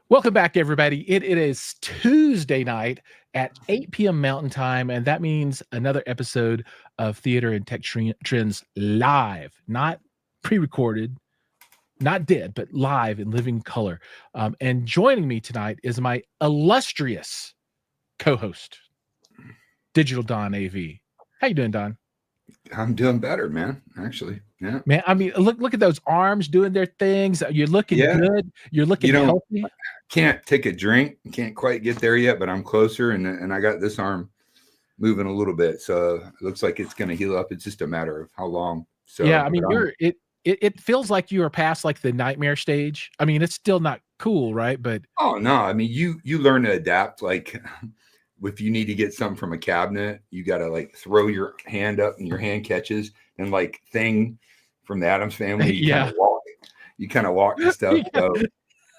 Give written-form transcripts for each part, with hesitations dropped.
Welcome back, everybody. It is Tuesday night at 8 p.m. Mountain Time, and that means another episode of Theater and Tech Trends live, not pre-recorded, not dead, but live in living color. And joining me tonight is my illustrious co-host, Digital Don AV. How you doing, Don? I'm doing better, man. Actually, yeah. Man, I mean, look at those arms doing their things. You're looking good. You're looking healthy. Can't take a drink. Can't quite get there yet, but I'm closer, and I got this arm moving a little bit, so it looks like it's going to heal up. It's just a matter of how long. So yeah, I mean, it feels like you are past like the nightmare stage. I mean, it's still not cool, right? But oh no, I mean, you learn to adapt. Like if you need to get something from a cabinet, you got to like throw your hand up and your hand catches, and like Thing from the Addams Family, you kind of walk and stuff. So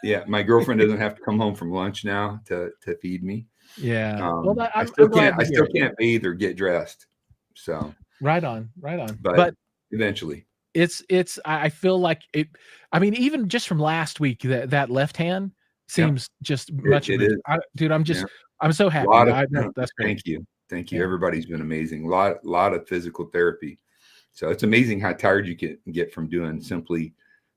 yeah, my girlfriend doesn't have to come home from lunch now to feed me. Yeah, I still can't bathe or get dressed. So right on. But eventually, I feel like it. I mean, even just from last week, that left hand seems just much. Dude, I'm so happy. That's great. Thank you. Everybody's been amazing. A lot of physical therapy. So it's amazing how tired you can get from doing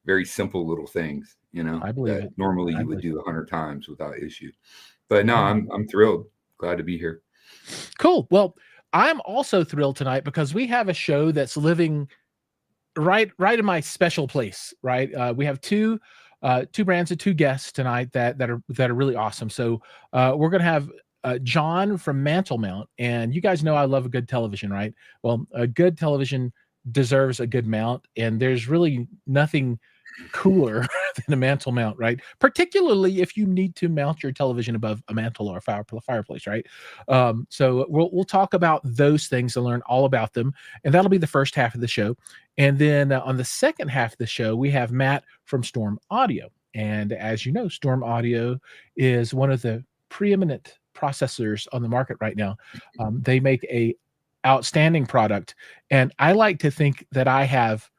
very simple little things. You know, I believe it. Normally you would do 100 times without issue. But no, I'm thrilled. Glad to be here. Cool. Well, I'm also thrilled tonight because we have a show that's living right in my special place. Right, we have two brands and two guests tonight that are really awesome. So we're gonna have John from Mantle Mount, and you guys know I love a good television, right? Well, a good television deserves a good mount, and there's really nothing cooler than a mantle mount, right? Particularly if you need to mount your television above a mantle or a fireplace, right? So we'll talk about those things and learn all about them, and that'll be the first half of the show. And then on the second half of the show, we have Matt from Storm Audio, and as you know, Storm Audio is one of the preeminent processors on the market right now. They make a outstanding product, and I like to think that I have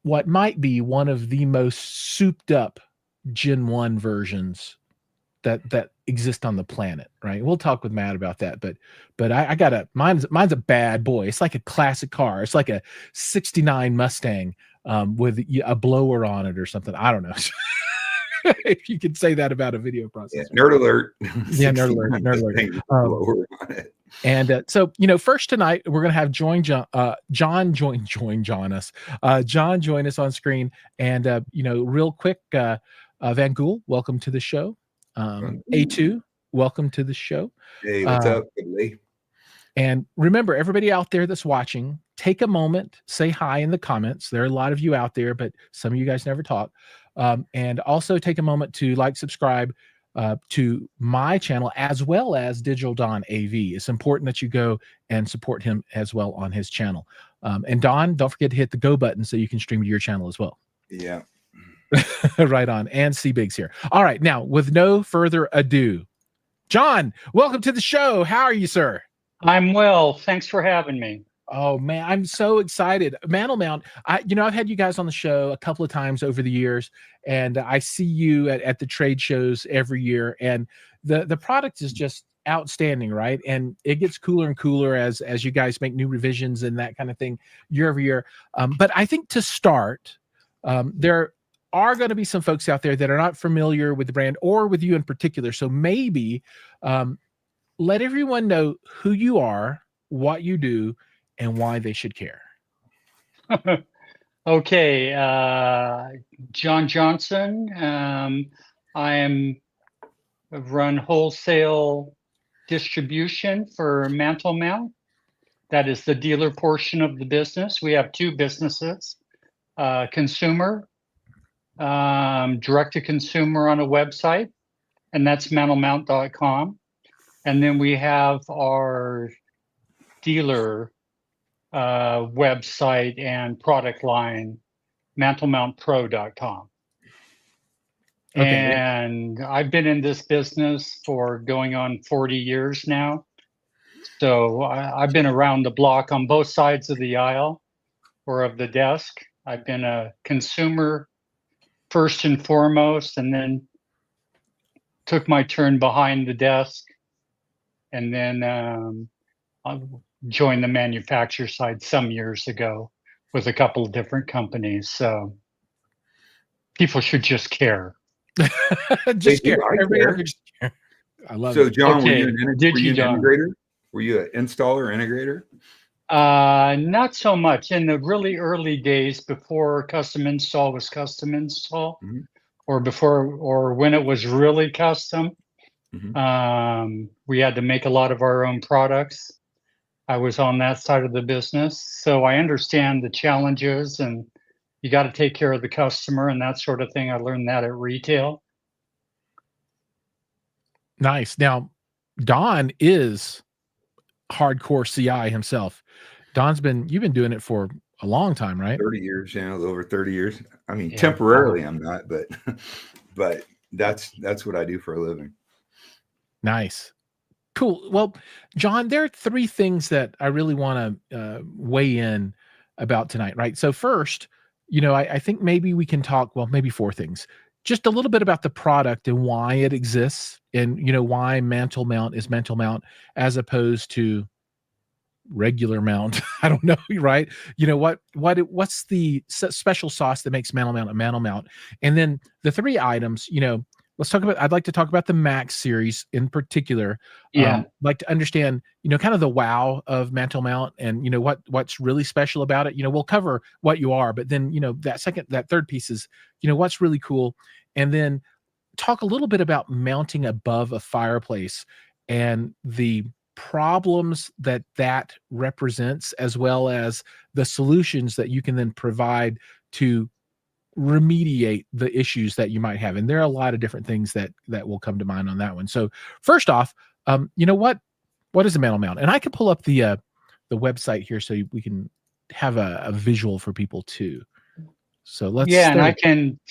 what might be one of the most souped up Gen 1 versions that exist on the planet, right? We'll talk with Matt about that, but I got mine's a bad boy. It's like a classic car. It's like a 69 Mustang with a blower on it or something. I don't know. If you could say that about a video processor. Yeah, nerd alert. Yeah, nerd alert. And so, first tonight we're gonna have John join us. John join us on screen, and real quick, Van Gool, welcome to the show. A2, welcome to the show. Hey, what's up? And remember, everybody out there that's watching, take a moment, say hi in the comments. There are a lot of you out there, but some of you guys never talk. And also take a moment to subscribe to my channel as well as Digital Don AV. It's important that you go and support him as well on his channel. And Don, don't forget to hit the go button so you can stream to your channel as well. Yeah. Right on. And C-Big's here. All right. Now, with no further ado, John, welcome to the show. How are you, sir? I'm well. Thanks for having me. Oh man, I'm so excited. Mantle Mount, I've had you guys on the show a couple of times over the years, and I see you at the trade shows every year, and the product is just outstanding, right? And it gets cooler and cooler as you guys make new revisions and that kind of thing year over year. But I think to start, there are going to be some folks out there that are not familiar with the brand or with you in particular. So maybe let everyone know who you are, what you do, and why they should care. Okay, John Johnson. I run wholesale distribution for Mantle Mount. That is the dealer portion of the business. We have two businesses: consumer, direct to consumer on a website, and that's mantlemount.com. And then we have our dealer website and product line, mantlemountpro.com. Okay. And I've been in this business for going on 40 years now. So I've been around the block on both sides of the aisle or of the desk. I've been a consumer first and foremost, and then took my turn behind the desk, and then I joined the manufacturer side some years ago with a couple of different companies. So people should just care. Just They do. care. I Everybody care. over just care. I love So, it. John, were Okay, you an did you, John? integrator? Were you an installer integrator? Not so much. In the really early days before custom install was custom install, Mhm. or when it was really custom, Mhm. we had to make a lot of our own products. I was on that side of the business, so I understand the challenges, and you got to take care of the customer and that sort of thing. I learned that at retail. Nice. Now, Don is hardcore CI himself. You've been doing it for a long time, right? 30 years, over 30 years. I mean, Yeah. temporarily I'm not, but but that's what I do for a living. Nice. Cool. Well, John, there are three things that I really want to weigh in about tonight, right? So first, I think maybe we can talk, well, maybe four things. Just a little bit about the product and why it exists, and why Mantle Mount is Mantle Mount as opposed to regular mount. I don't know, right? What's the special sauce that makes Mantle Mount a Mantle Mount? And then the three items, I'd like to talk about the Max series in particular. Yeah. Like to understand, kind of the wow of Mantle Mount, and what's really special about it. We'll cover what you are, but then that third piece is, what's really cool. And then talk a little bit about mounting above a fireplace and the problems that represents, as well as the solutions that you can then provide to remediate the issues that you might have. And there are a lot of different things that will come to mind on that one. So first off, what is a Mantle Mount? And I can pull up the website here so we can have a visual for people too. So let's. Yeah, and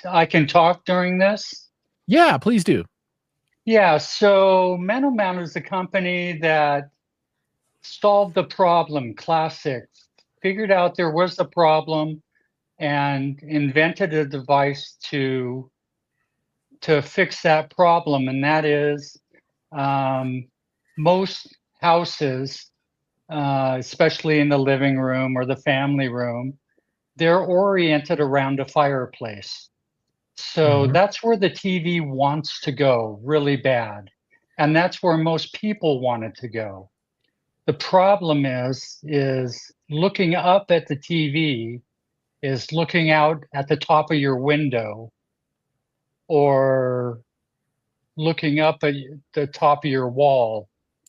I can talk during this. Yeah, please do. Yeah, so Mantle Mount is a company that solved the problem. Classic. Figured out there was a problem and invented a device to fix that problem. And that is, most houses, especially in the living room or the family room, they're oriented around a fireplace. So that's where the TV wants to go really bad. And that's where most people want it to go. The problem is looking up at the TV is looking out at the top of your window, or looking up at the top of your wall.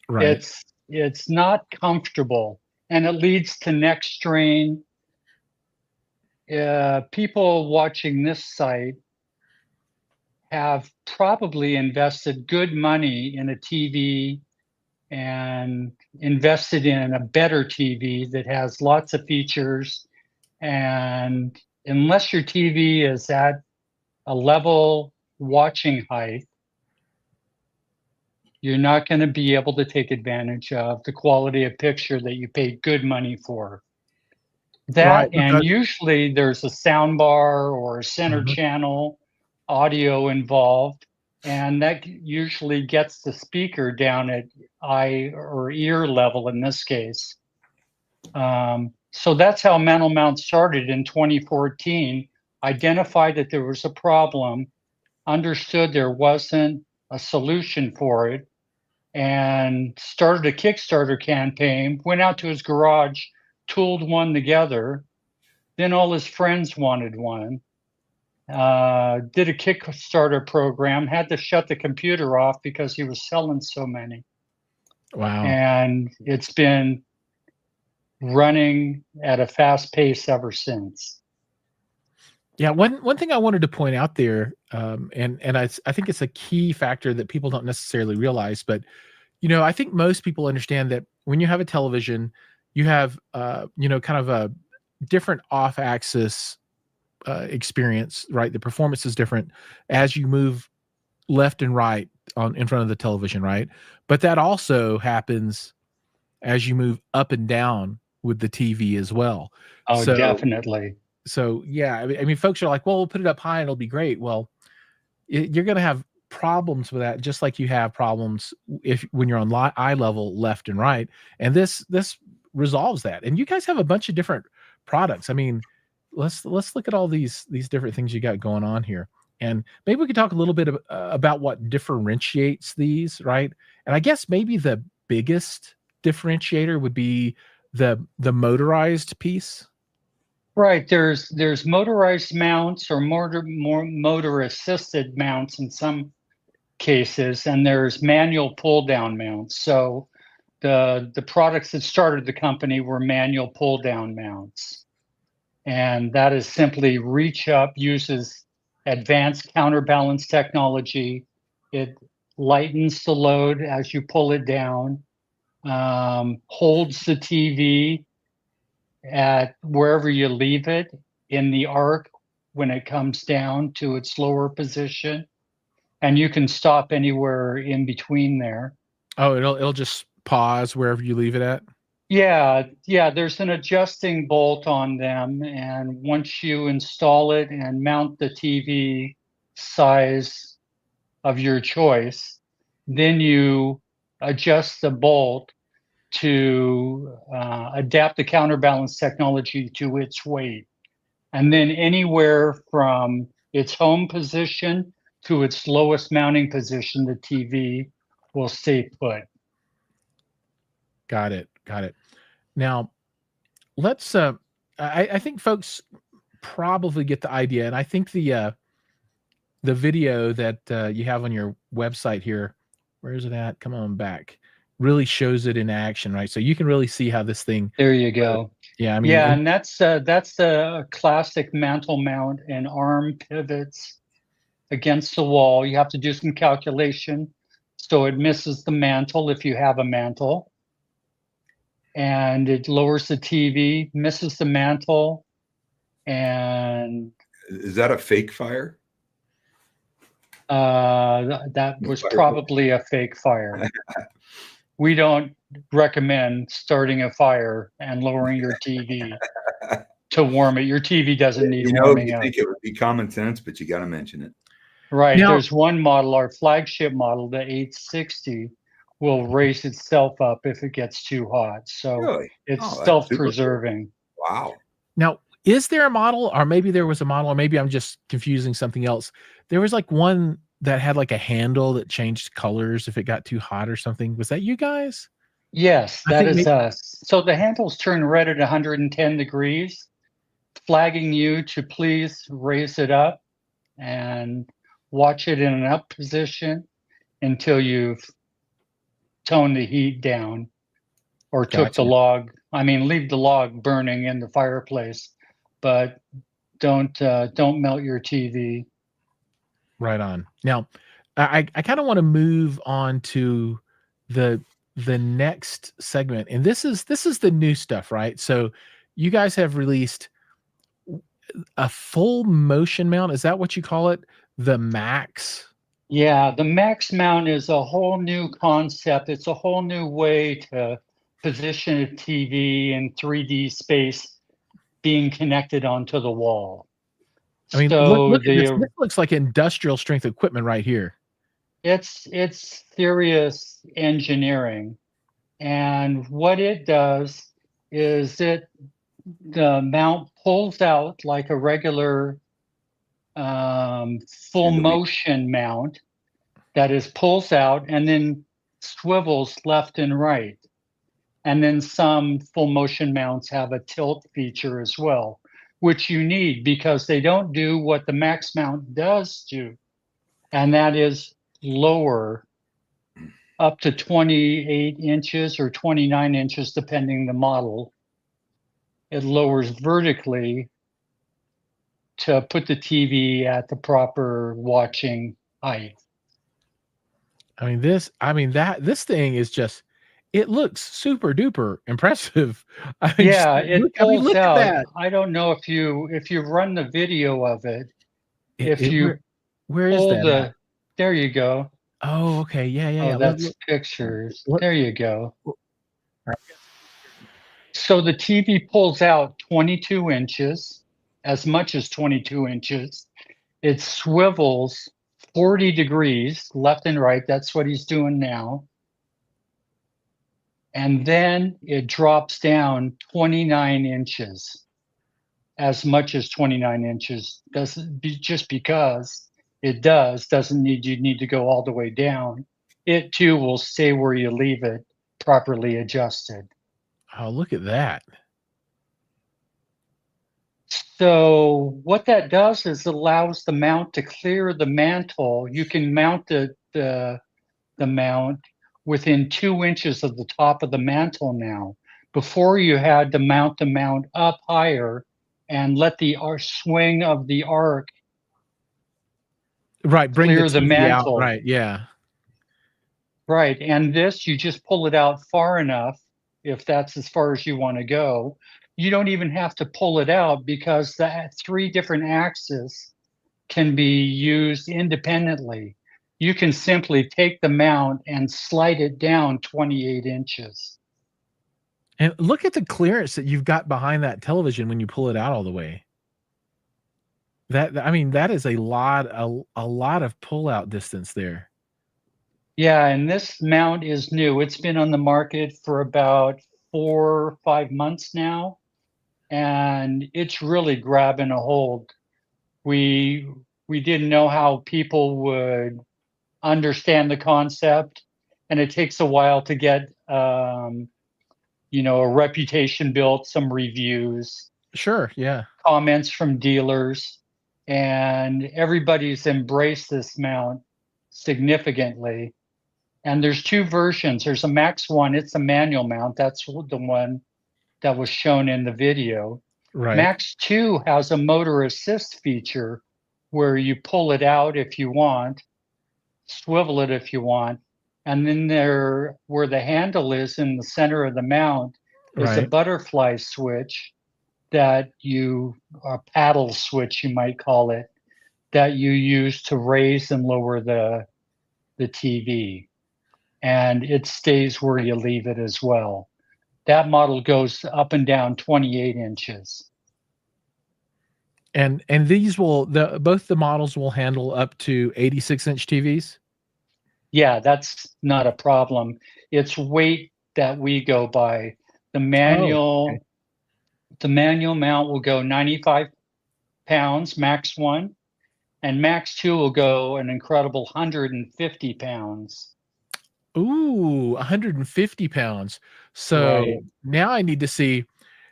Right. It's not comfortable, and it leads to neck strain. People watching this site have probably invested good money in a TV and invested in a better TV that has lots of features. And unless your TV is at a level watching height, you're not going to be able to take advantage of the quality of picture that you paid good money for. That, Right, and usually there's a sound bar or a center channel audio involved, and that usually gets the speaker down at eye or ear level in this case. So that's how Mantle Mount started in 2014, identified that there was a problem, understood there wasn't a solution for it, and started a Kickstarter campaign, went out to his garage, tooled one together. Then all his friends wanted one. Did a Kickstarter program, had to shut the computer off because he was selling so many. Wow. And it's been running at a fast pace ever since. Yeah, one thing I wanted to point out there, and I think it's a key factor that people don't necessarily realize, but I think most people understand that when you have a television, you have kind of a different off-axis experience, right? The performance is different as you move left and right in front of the television, right? But that also happens as you move up and down with the TV as well. Oh, so, definitely. So yeah, I mean, folks are like, well, we'll put it up high and it'll be great. Well, you're going to have problems with that, just like you have problems when you're on eye level left and right. And this resolves that. And you guys have a bunch of different products. I mean, let's look at all these different things you got going on here. And maybe we could talk a little bit about what differentiates these, right? And I guess maybe the biggest differentiator would be the motorized piece. Right. There's motorized mounts or more motor assisted mounts in some cases, and there's manual pull down mounts. So the products that started the company were manual pull down mounts. And that is simply reach up, uses advanced counterbalance technology. It lightens the load as you pull it down, holds the TV at wherever you leave it in the arc when it comes down to its lower position. And you can stop anywhere in between there. Oh, it'll just pause wherever you leave it at? Yeah, there's an adjusting bolt on them, and once you install it and mount the TV size of your choice, then you adjust the bolt to adapt the counterbalance technology to its weight. And then anywhere from its home position to its lowest mounting position, the TV will stay put. Got it. Now, let's I think folks probably get the idea, and I think the video that you have on your website here, where is it at? Come on back. Really shows it in action, right? So you can really see how this thing. There you go. Yeah, I mean, yeah, and that's the classic mantle mount and arm pivots against the wall. You have to do some calculation so it misses the mantle if you have a mantle. And it lowers the TV, misses the mantle, and is that a fake fire? That was probably a fake fire. We don't recommend starting a fire and lowering your TV to warm it. Your TV doesn't need warming up. You think it would be common sense, but you got to mention it. Right. Now, there's one model, our flagship model, the 860, will raise itself up if it gets too hot. So really? It's self-preserving. Wow. Now, is there a model, or maybe there was a model, or maybe I'm just confusing something else? There was like one that had like a handle that changed colors if it got too hot or something. Was that you guys? Yes, that is us. So the handles turn red at 110 degrees, flagging you to please raise it up and watch it in an up position until you've toned the heat down or took the log. I mean, leave the log burning in the fireplace, but don't melt your TV. Right on. Now, I kind of want to move on to the next segment, and this is the new stuff, right? So you guys have released a full motion mount. Is that what you call it? The Max? Yeah, the Max mount is a whole new concept. It's a whole new way to position a TV in 3D space being connected onto the wall. I mean, so look at this. This looks like industrial strength equipment right here. It's serious engineering. And what it does is the mount pulls out like a regular full motion mount that pulls out and then swivels left and right. And then some full motion mounts have a tilt feature as well, which you need because they don't do what the Max mount does do. And that is lower up to 28 inches or 29 inches, depending the model. It lowers vertically to put the TV at the proper watching height. This thing is just, it looks super duper impressive. It pulls out. At that. I don't know if you run the video of it. Where is that? There you go. Oh, okay. Yeah. That's pictures. There you go. So the TV pulls out 22 inches, as much as 22 inches. It swivels 40 degrees left and right. That's what he's doing now. And then it drops down 29 inches, as much as 29 inches. Just because it doesn't need you need to go all the way down. It too will stay where you leave it, properly adjusted. Oh, look at that. So what that does is allows the mount to clear the mantle. You can mount the mount within 2 inches of the top of the mantle now. Before, you had to mount the mount up higher and let the swing of the arc Right, bring the clear the TV out. mantle. Right, yeah. Right, and this, you just pull it out far enough, if that's as far as you want to go. You don't even have to pull it out because the 3 different axes can be used independently. You can simply take the mount and slide it down 28 inches. And look at the clearance that you've got behind that television when you pull it out all the way. I mean, that is a lot of pull-out distance there. Yeah, and this mount is new. It's been on the market for about 4 or 5 months now, and it's really grabbing a hold. We didn't know how people would understand the concept, and it takes a while to get a reputation built, some reviews, Sure, yeah. comments from dealers, and everybody's embraced this mount significantly. And there's 2 versions. There's a Max 1, it's a manual mount. That's the one that was shown in the video. Right. Max 2 has a motor assist feature where you pull it out if you want, swivel it if you want, and then there, where the handle is in the center of the mount, is a Right. butterfly switch that a paddle switch, you might call it, that you use to raise and lower the TV. And it stays where you leave it as well. That model goes up and down 28 inches. And these both the models will handle up to 86-inch TVs? Yeah, that's not a problem. It's weight that we go by. The manual mount will go 95 pounds, Max 1, and Max 2 will go an incredible 150 pounds. Ooh, 150 pounds. So Right. now I need to see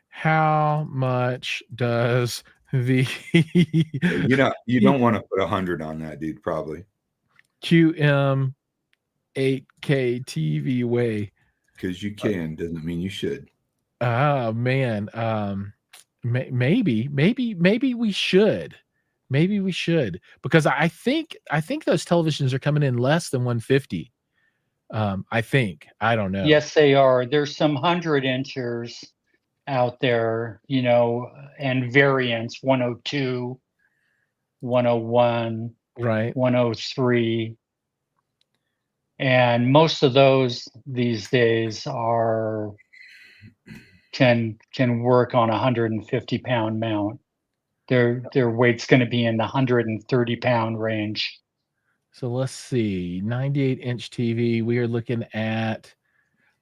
how much does the you don't want to put 100 on that, dude, probably. QM 8K TV weigh. Because you can doesn't mean you should. Oh man. Maybe we should. Maybe we should, because I think those televisions are coming in less than 150. I think. I don't know. Yes, they are. There's some 100-inchers out there, and variants, 102, 101, Right. 103. And most of those these days can work on a 150-pound mount. Their weight's going to be in the 130-pound range. So let's see, 98-inch TV. We are looking at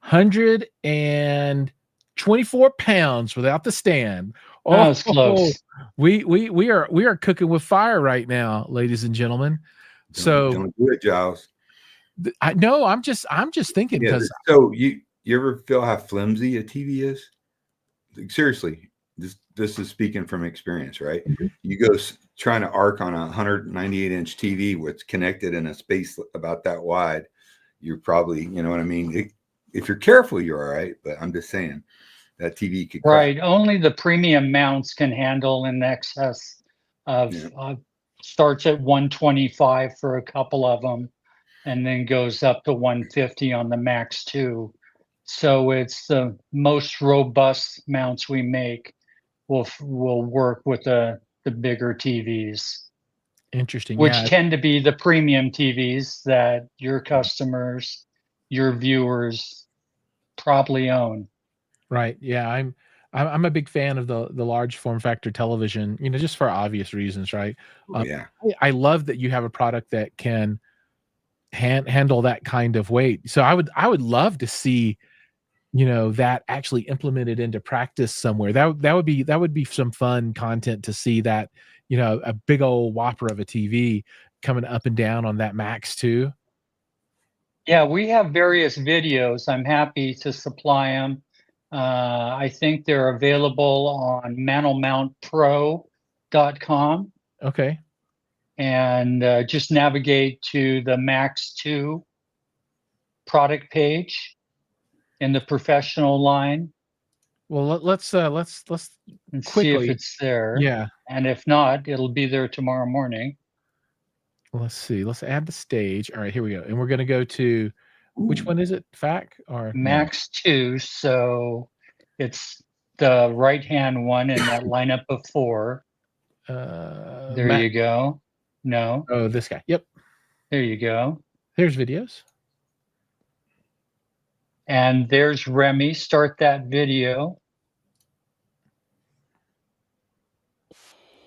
124 pounds without the stand. Oh, it's close. We are cooking with fire right now, ladies and gentlemen. Don't do it, Giles. I'm just thinking, because so you ever feel how flimsy a TV is? Like, seriously, this is speaking from experience, right? Mm-hmm. You go trying to arc on a 198-inch TV with connected in a space about that wide, you're probably, you know what I mean? If you're careful, you're all right. But I'm just saying that TV could crack. Right. Only the premium mounts can handle in excess of starts at 125 for a couple of them, and then goes up to 150 on the Max 2. So it's the most robust mounts we make will work with the bigger TVs. Interesting. Which tend to be the premium TVs that your customers, your viewers probably own. Right. Yeah. I'm a big fan of the large form factor television, just for obvious reasons, right? Oh, yeah. I love that you have a product that can handle that kind of weight. So I would love to see, that actually implemented into practice somewhere. That would be some fun content to see that, a big old whopper of a TV coming up and down on that Max too. Yeah, we have various videos. I'm happy to supply them. I think they're available on mantlemountpro.com, Okay. and just navigate to the Max 2 product page in the professional line Well, let's and see if quickly. it's there. Yeah. And if not, it'll be there tomorrow morning. Let's see. Let's add the stage. All right, here we go. And we're going to go to, which one is it? FAC or no? Max 2. So it's the right-hand one in that lineup of 4. There you go. No. Oh, this guy. Yep. There you go. There's videos. And there's Remy. Start that video.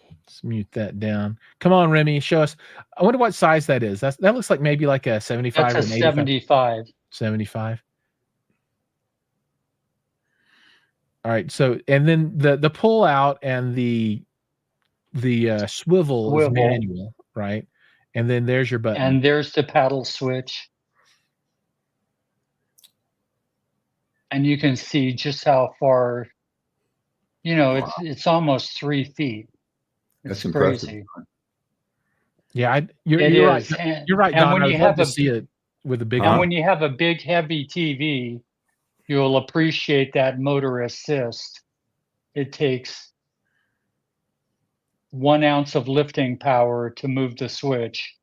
Let's mute that down. Come on, Remy, show us. I wonder what size that is. That looks like maybe like a 75 That's or a an 85. 75. 75. All right. So, and then the pull out and the swivel is manual, right? And then there's your button. And there's the paddle switch. And you can see just how far, it's almost 3 feet. It's That's impressive. crazy. Yeah, you're right. You're right, Don. I would love to see it with a big. And when you have a big, heavy TV, you'll appreciate that motor assist. It takes 1 ounce of lifting power to move the switch.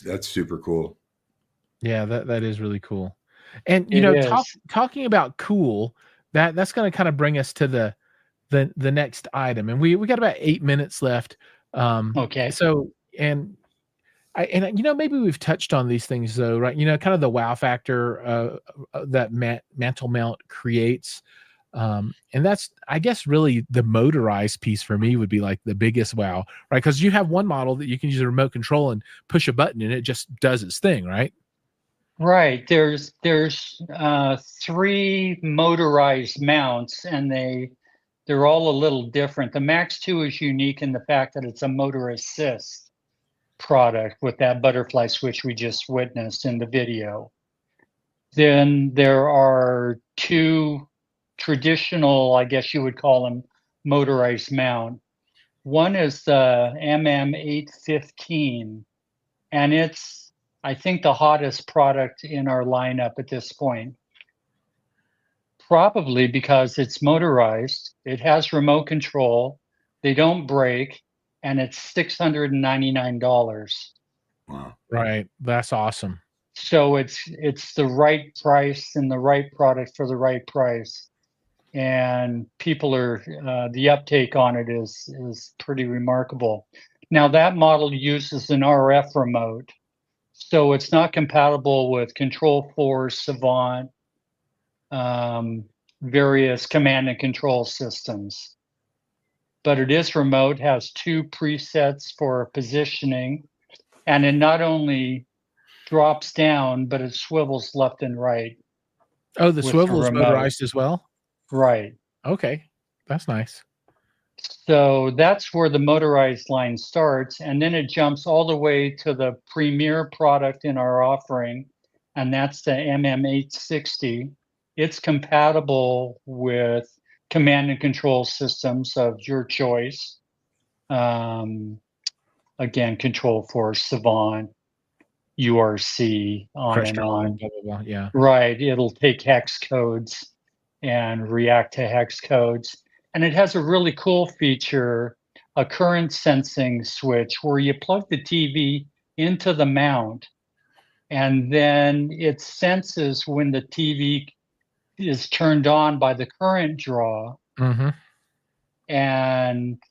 That's super cool. Yeah, that is really cool. And talking about cool, that's going to kind of bring us to the next item. And we got about 8 minutes left. Okay. So maybe we've touched on these things though, right? Kind of the wow factor that Mantle Mount creates. And that's, I guess, really the motorized piece for me would be like the biggest wow, right? Because you have one model that you can use a remote control and push a button and it just does its thing, right? Right. There's 3 motorized mounts, and they're all a little different. The Max 2 is unique in the fact that it's a motor assist product with that butterfly switch we just witnessed in the video. Then there are 2 traditional, I guess you would call them, motorized mount. One is the MM815, and it's, I think, the hottest product in our lineup at this point. Probably because it's motorized, it has remote control, they don't break, and it's $699. Wow. Right. That's awesome. So it's the right price and the right product for the right price. And people are, the uptake on it is pretty remarkable. Now that model uses an RF remote, so it's not compatible with Control4, Savant, various command and control systems. But it is remote, has 2 presets for positioning, and it not only drops down, but it swivels left and right. Oh, the swivel is motorized as well? Right. Okay. That's nice. So that's where the motorized line starts, and then it jumps all the way to the premier product in our offering, and that's the MM860. It's compatible with command and control systems of your choice. Again, Control4, Savant, URC, on and on. Blah, blah, blah. Yeah. Right. It'll take hex codes and react to hex codes. And it has a really cool feature, a current sensing switch, where you plug the TV into the mount, and then it senses when the TV is turned on by the current draw, and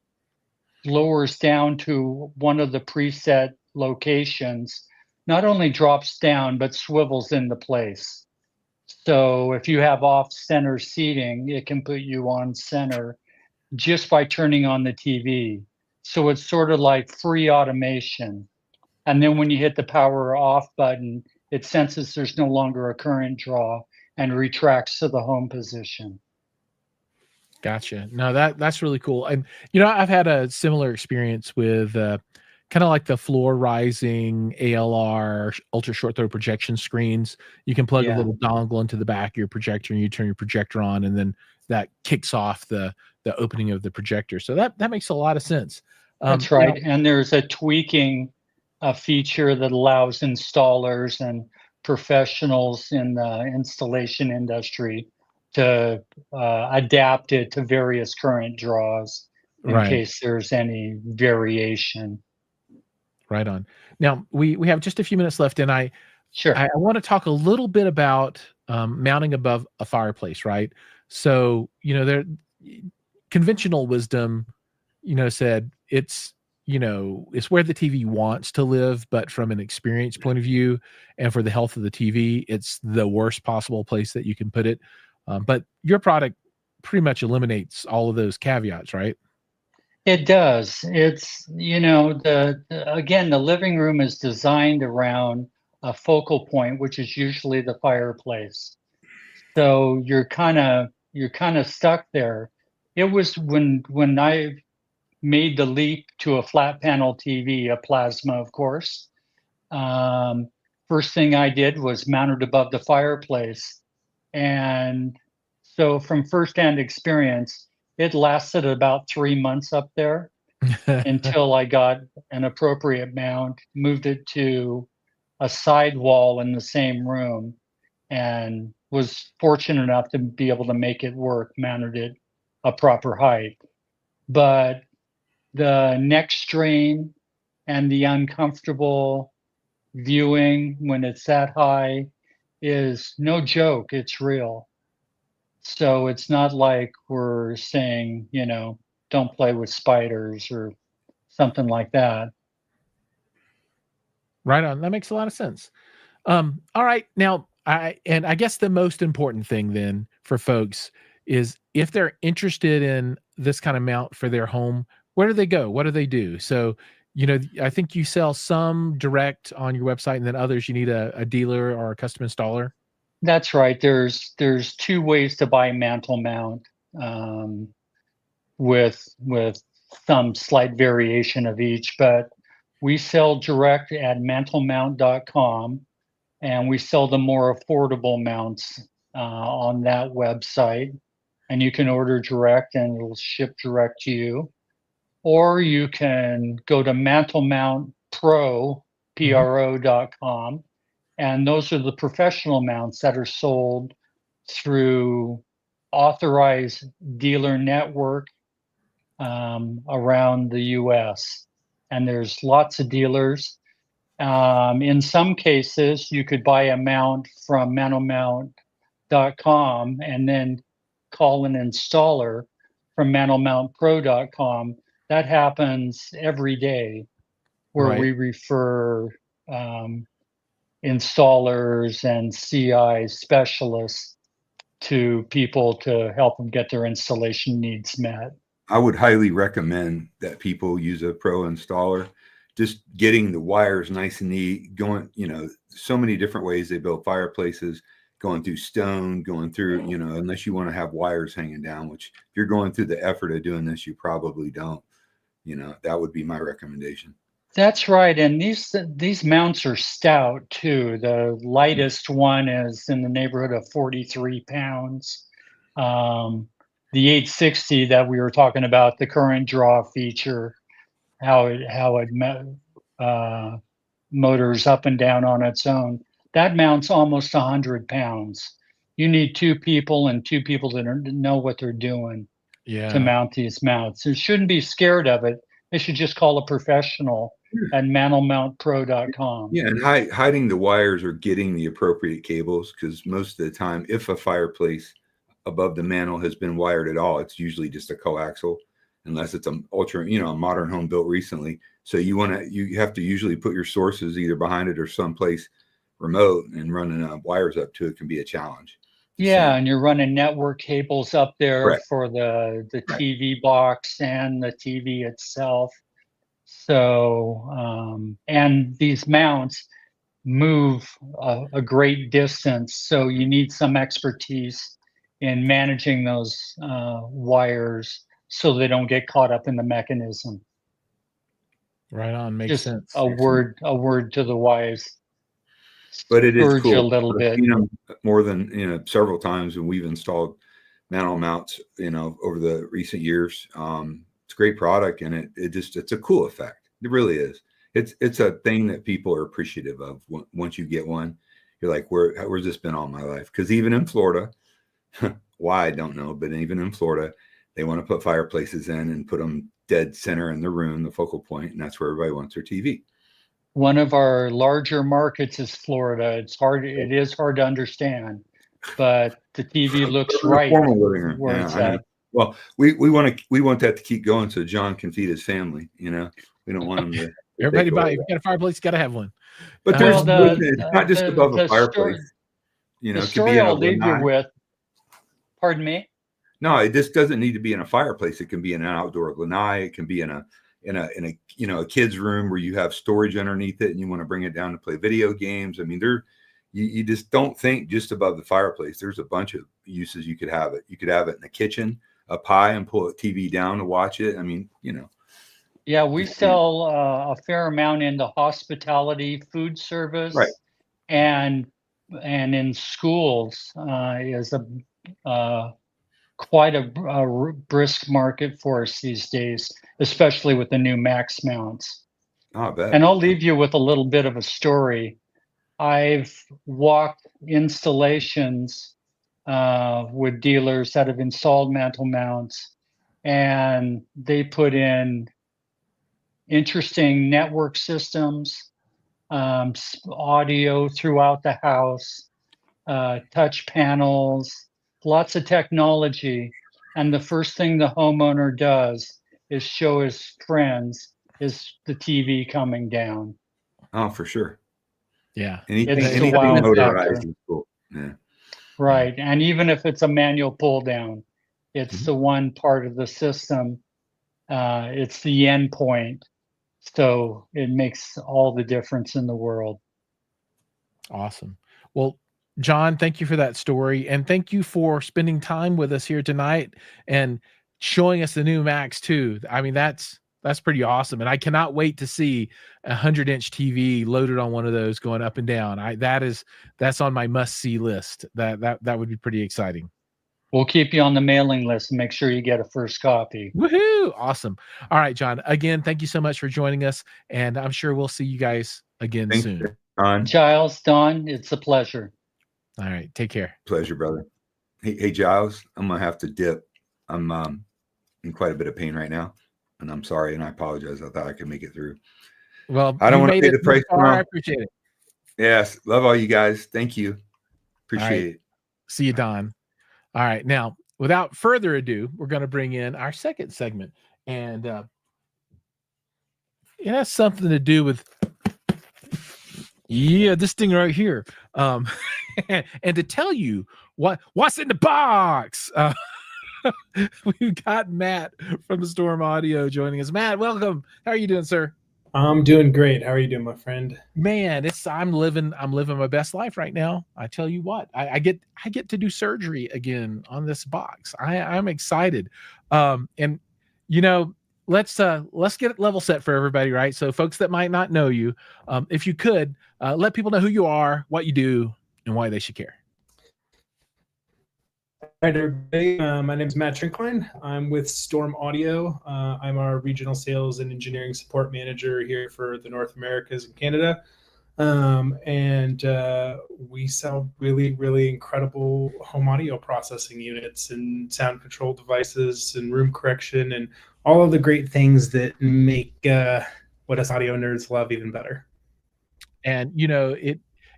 lowers down to one of the preset locations, not only drops down, but swivels into place. So if you have off-center seating, it can put you on center just by turning on the TV. So it's sort of like free automation. And then when you hit the power off button, it senses there's no longer a current draw and retracts to the home position. Gotcha. No, that's really cool. And I've had a similar experience with kind of like the floor rising ALR ultra short throw projection screens. You can plug a Yeah. little dongle into the back of your projector, and you turn your projector on, and then that kicks off the opening of the projector. So that makes a lot of sense. That's right. And there's a tweaking feature that allows installers and professionals in the installation industry to adapt it to various current draws in Right. case there's any variation. Right on. Now we have just a few minutes left, and I Sure. want to talk a little bit about mounting above a fireplace, right? So there conventional wisdom, said it's it's where the TV wants to live, but from an experience point of view and for the health of the TV, it's the worst possible place that you can put it. But your product pretty much eliminates all of those caveats, right? It does. It's, again, the living room is designed around a focal point, which is usually the fireplace. So you're kind of stuck there. It was when I made the leap to a flat panel TV, a plasma, of course. First thing I did was mount it above the fireplace. And so from firsthand experience, it lasted about 3 months up there until I got an appropriate mount, moved it to a side wall in the same room, and was fortunate enough to be able to make it work, mounted it a proper height. But the neck strain and the uncomfortable viewing when it's that high is no joke. It's real. So it's not like we're saying, don't play with spiders or something like that. Right on. That makes a lot of sense. All right. Now, I guess the most important thing then for folks is if they're interested in this kind of mount for their home, where do they go? What do they do? So, I think you sell some direct on your website, and then others you need a dealer or a custom installer. That's right. There's two ways to buy Mantle Mount, with some slight variation of each, but we sell direct at mantlemount.com, and we sell the more affordable mounts on that website. And you can order direct, and it'll ship direct to you. Or you can go to mantlemountpro.com, and those are the professional mounts that are sold through authorized dealer network around the US. And there's lots of dealers. In some cases, you could buy a mount from mantlemount.com and then call an installer from mantlemountpro.com. That happens every day, where Right. we refer installers and CI specialists to people to help them get their installation needs met. I would highly recommend that people use a pro installer. Just getting the wires nice and neat, going, so many different ways they build fireplaces, going through stone, going through, unless you want to have wires hanging down, which if you're going through the effort of doing this, you probably don't. That would be my recommendation. That's right. And these mounts are stout too. The lightest one is in the neighborhood of 43 pounds. The 860 that we were talking about, the current draw feature, how it motors up and down on its own, that mount's almost 100 pounds. You need two people and two people that know what they're doing to mount these mounts. You shouldn't be scared of it. They should just call a professional at mantlemountpro.com. Yeah, and hiding the wires or getting the appropriate cables, because most of the time, if a fireplace above the mantle has been wired at all, it's usually just a coaxial, unless it's a modern home built recently. So you have to usually put your sources either behind it or someplace remote, and running wires up to it can be a challenge. Yeah, and you're running network cables up there Correct. for the Right. TV box and the TV itself. So, and these mounts move a great distance, so you need some expertise in managing those wires so they don't get caught up in the mechanism. Right on, makes Just sense. a word to the wise. But it is Scourge cool. a little I've bit. seen them more than several times when we've installed Mantle Mounts over the recent years. It's a great product, and it's a cool effect. It really is. It's a thing that people are appreciative of. Once you get one, you're like, where's this been all my life? Because even in Florida, why I don't know, but even in Florida, they want to put fireplaces in and put them dead center in the room, the focal point, and that's where everybody wants their TV. One of our larger markets is Florida. It is hard to understand, but the TV looks right where it's at. Well, we want that to keep going so John can feed his family. We don't want him to. Everybody buy. If you got a fireplace, you got to have one. But it's not just above a fireplace. The story I'll leave you with. Pardon me? No, it just doesn't need to be in a fireplace. It can be in an outdoor lanai. It can be in a kid's room where you have storage underneath it and you want to bring it down to play video games. I mean, you just don't think just above the fireplace. There's a bunch of uses you could have it. You could have it in the kitchen up high and pull a TV down to watch it. I mean, Yeah, we sell a fair amount into hospitality, food service, right, and in schools is quite a brisk market for us these days, especially with the new Max mounts. Oh, I bet. And I'll leave you with a little bit of a story. I've walked installations with dealers that have installed Mantle mounts, and they put in interesting network systems, audio throughout the house, touch panels, lots of technology. And the first thing the homeowner does is show his friends is the TV coming down. Oh, for sure. Yeah. Anything motorized is cool. Yeah. Right. And even if it's a manual pull down, it's the one part of the system. It's the end point. So it makes all the difference in the world. Awesome. Well, John, thank you for that story. And thank you for spending time with us here tonight and showing us the new Max too. I mean, that's pretty awesome. And I cannot wait to see a 100-inch TV loaded on one of those going up and down. That's on my must-see list. That would be pretty exciting. We'll keep you on the mailing list and make sure you get a first copy. Woohoo! Awesome. All right, John. Again, thank you so much for joining us. And I'm sure we'll see you guys again soon. Don. Giles, Don, it's a pleasure. All right. Take care. Pleasure, brother. Hey, Giles, I'm going to have to dip. I'm in quite a bit of pain right now. And I'm sorry, and I apologize. I thought I could make it through. Well, I don't want to pay the price. I appreciate it. Yes. Love all you guys. Thank you. Appreciate it. See you, Don. All right. Now, without further ado, we're going to bring in our second segment. And it has something to do with, this thing right here. And to tell you what's in the box. We've got Matt from Storm Audio joining us. Matt, welcome. How are you doing, sir? I'm doing great. How are you doing, my friend? Man, I'm living my best life right now. I tell you what, I get to do surgery again on this box. I'm excited. And let's get it level set for everybody, right? So folks that might not know you, if you could let people know who you are, what you do, and why they should care. All right, everybody. My name is Matt Trinklin. I'm with Storm Audio. I'm our regional sales and engineering support manager here for the North Americas and Canada. And we sell really, really incredible home audio processing units and sound control devices and room correction and all of the great things that make what us audio nerds love even better. And,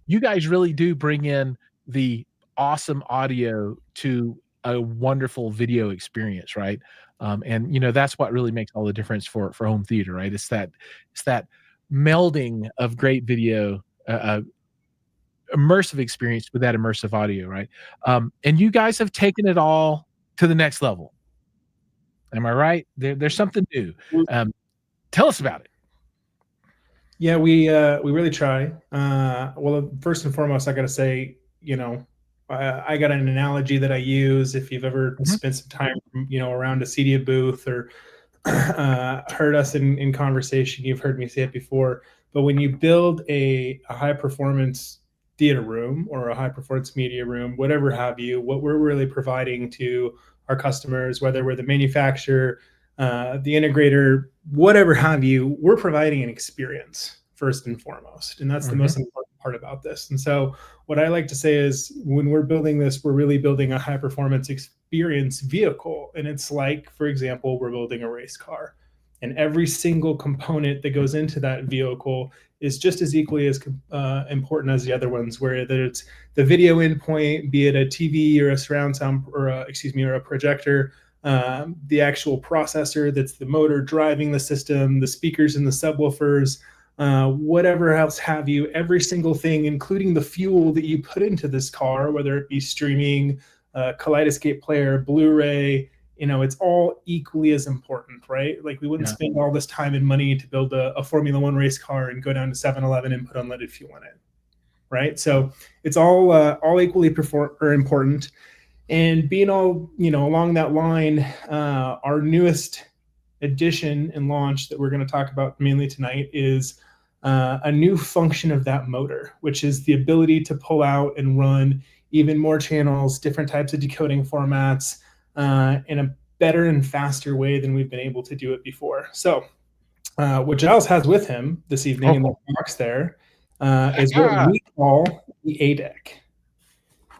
you guys really do bring in the awesome audio to a wonderful video experience, right? And that's what really makes all the difference for home theater, right? It's that melding of great video, immersive experience with that immersive audio, right? And you guys have taken it all to the next level. Am I right? There's something new. Tell us about it. Yeah, we really try. Well, first and foremost, I got to say, I got an analogy that I use. If you've ever spent some time, around a CEDIA booth or heard us in conversation, you've heard me say it before. But when you build a high performance theater room or a high performance media room, whatever have you, what we're really providing to our customers, whether we're the manufacturer, the integrator, whatever have you, we're providing an experience first and foremost. And that's the most important part about this. And so what I like to say is when we're building this, we're really building a high performance experience vehicle. And it's like, for example, we're building a race car. And every single component that goes into that vehicle is just as equally as important as the other ones, whether it's the video endpoint, be it a TV or a surround sound or a projector, the actual processor that's the motor driving the system, the speakers and the subwoofers, whatever else have you, every single thing, including the fuel that you put into this car, whether it be streaming, Kaleidoscape player, Blu-ray, it's all equally as important, right? Like we wouldn't spend all this time and money to build a Formula One race car and go down to 7-Eleven and put unleaded fuel in it, right? So it's all equally important. And being all, along that line, our newest addition and launch that we're going to talk about mainly tonight is a new function of that motor, which is the ability to pull out and run even more channels, different types of decoding formats, in a better and faster way than we've been able to do it before. So what Giles has with him this evening in the box there is what we call the ADEC.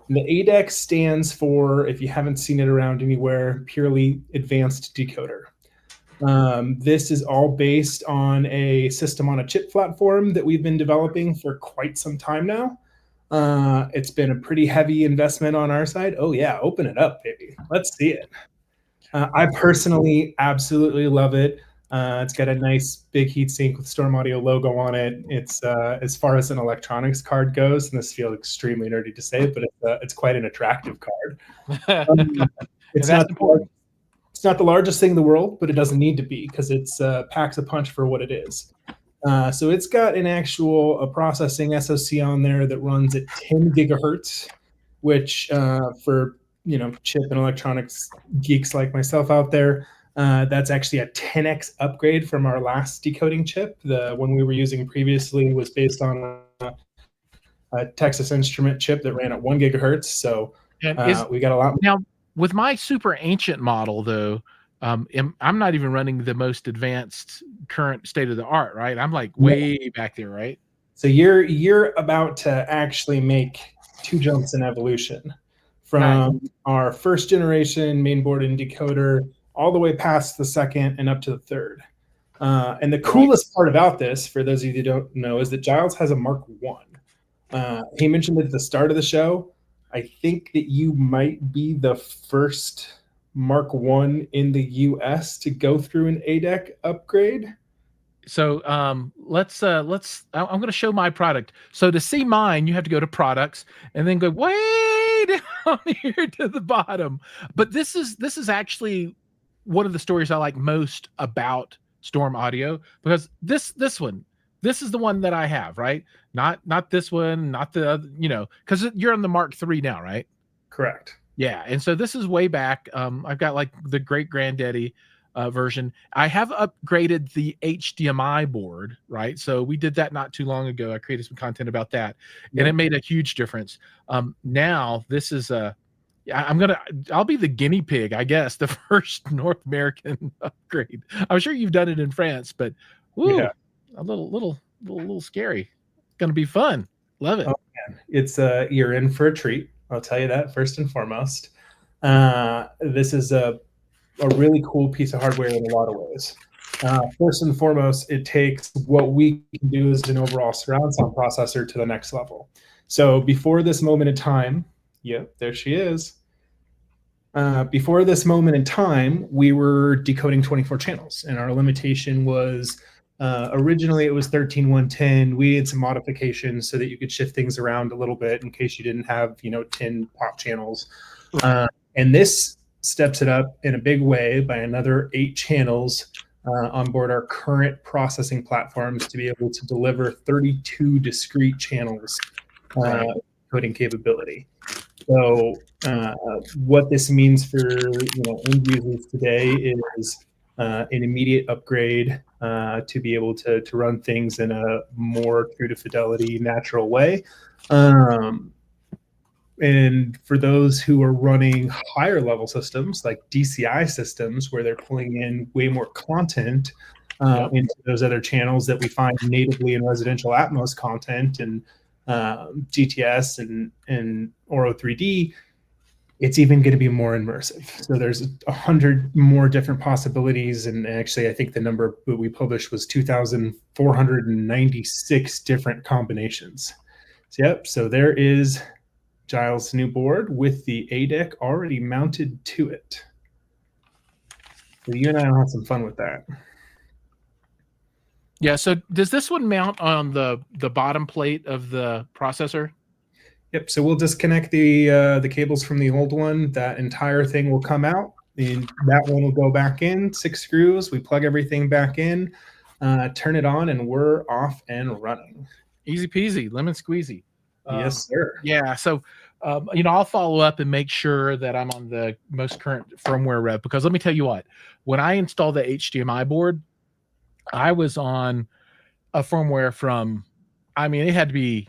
And the ADEC stands for, if you haven't seen it around anywhere, purely advanced decoder. This is all based on a system on a chip platform that we've been developing for quite some time now. It's been a pretty heavy investment on our side. Oh yeah, open it up, baby. Let's see it. I personally absolutely love it. It's got a nice big heatsink with Storm Audio logo on it. It's as far as an electronics card goes, and this feels extremely nerdy to say, but it's quite an attractive card. It's not the largest thing in the world, but it doesn't need to be because it's packs a punch for what it is. So it's got a processing SoC on there that runs at 10 gigahertz, which for chip and electronics geeks like myself out there, that's actually a 10x upgrade from our last decoding chip. The one we were using previously was based on a Texas Instrument chip that ran at 1 gigahertz. So we got a lot more. Now, with my super ancient model, though, I'm not even running the most advanced current state of the art, right? I'm like way back there, right? So you're about to actually make 2 jumps in evolution from our first generation mainboard and decoder all the way past the second and up to the third. And the coolest part about this, for those of you who don't know, is that Giles has a Mark I. He mentioned at the start of the show, I think that you might be the first Mark I in the US to go through an ADEC upgrade. So let's I'm going to show my product. So to see mine, you have to go to products and then go way down here to the bottom. But this is actually one of the stories I like most about Storm Audio, because this is the one that I have, right? Not this one, not the other, because you're on the Mark III now, right? Correct. Yeah, and so this is way back. I've got like the great granddaddy version. I have upgraded the HDMI board, right? So we did that not too long ago. I created some content about that, and it made a huge difference. Now this is I'll be the guinea pig, I guess, the first North American upgrade. I'm sure you've done it in France, but a little scary. Going to be fun. Love it. Oh, man. It's you're in for a treat. I'll tell you that first and foremost. This is a really cool piece of hardware in a lot of ways. First and foremost, it takes what we can do as an overall surround sound processor to the next level. So before this moment in time, there she is. Before this moment in time, we were decoding 24 channels, and our limitation was Originally, it was 13.110. We did some modifications so that you could shift things around a little bit in case you didn't have, 10 pop channels. And this steps it up in a big way by another 8 channels on board our current processing platforms to be able to deliver 32 discrete channels coding capability. So what this means for end users today is an immediate upgrade to be able to run things in a more true to fidelity, natural way. And for those who are running higher level systems like DCI systems, where they're pulling in way more content into those other channels that we find natively in residential Atmos content and GTS and Oro 3D, it's even going to be more immersive. So there's 100 more different possibilities. And actually, I think the number that we published was 2,496 different combinations. So there is Giles' new board with the ADEC already mounted to it. So you and I will have some fun with that. Yeah. So does this one mount on the bottom plate of the processor? Yep. So we'll disconnect the cables from the old one. That entire thing will come out, and that one will go back in. 6 screws. We plug everything back in, turn it on, and we're off and running. Easy peasy, lemon squeezy. Yes, sir. Yeah. So, I'll follow up and make sure that I'm on the most current firmware rev, because let me tell you what, when I installed the HDMI board, I was on a firmware from, it had to be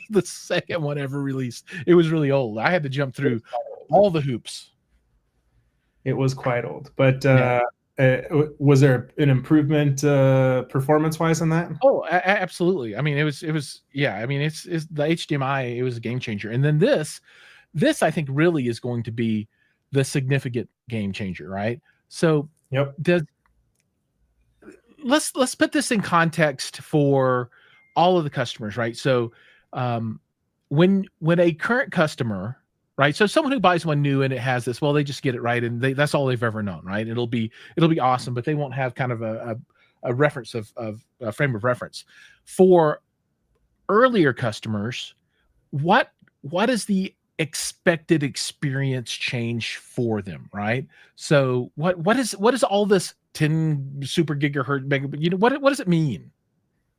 the second one ever released. It was really old. I had to jump through all the hoops. It was quite old, but was there an improvement performance wise on that? Oh, absolutely. It's the HDMI. It was a game changer. And then this I think really is going to be the significant game changer, right? So let's put this in context for all of the customers, right? So when a current customer, right? So someone who buys one new and it has this, well, they just get it right, and that's all they've ever known, right? It'll be awesome, but they won't have kind of a reference of a frame of reference. For earlier customers, what is the expected experience change for them, right? So what is all this 10 super gigahertz what does it mean?